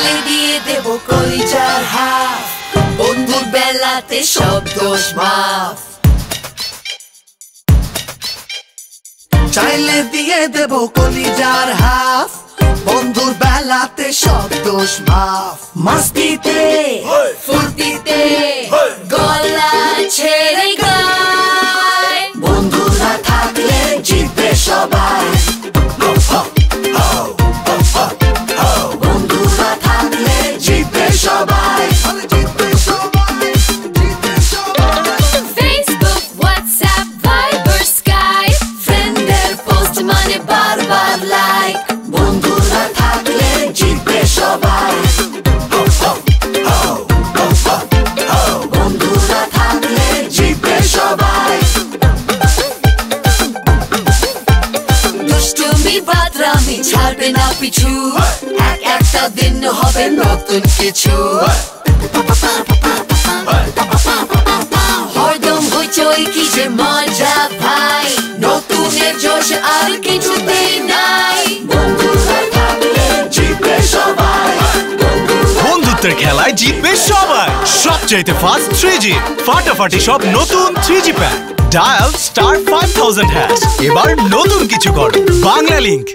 চাইলে দিয়ে দেব কলিজার হাফ, বন্ধুর বেলাতে সব দোষ মাফ। চাইলে দিয়ে দেব কলিজার হাফ, বন্ধুর বেলাতে সব দোষ মাফ। মাস্তিতে ফুর্তিতে গলা ছেড়ে গায়, বন্ধুরা থাকলে জিতবে সবাই। বন্ধুরা থাকলে জিতবে সবাই। Facebook, WhatsApp, Viber, Skype, ফ্রেন্ডের পোস্ট মানে বারবার লাইক, বন্ধুরা থাকলে জিতবে সবাই। বন্ধুরা থাকলে জিতবে সবাই। দুষ্টুমি বাদরামি ছাড়বে না পিছু, একটা দিন হবে নতুন কিছু। হরদম হইচই কি যে মজা ভাই, নতুনের জোশ আর কিছুতেই নাই। বন্ধুরা থাকলে জিতবে সবাই। বন্ধুত্বের খেলায় জিতবে সবাই। সবচাইতে ফাস্ট 3G, ফাটাফাটি সব নতুন 3G প্যাক। ডায়াল *5000#। এবার নতুন কিছু কর। বাংলা লিংক।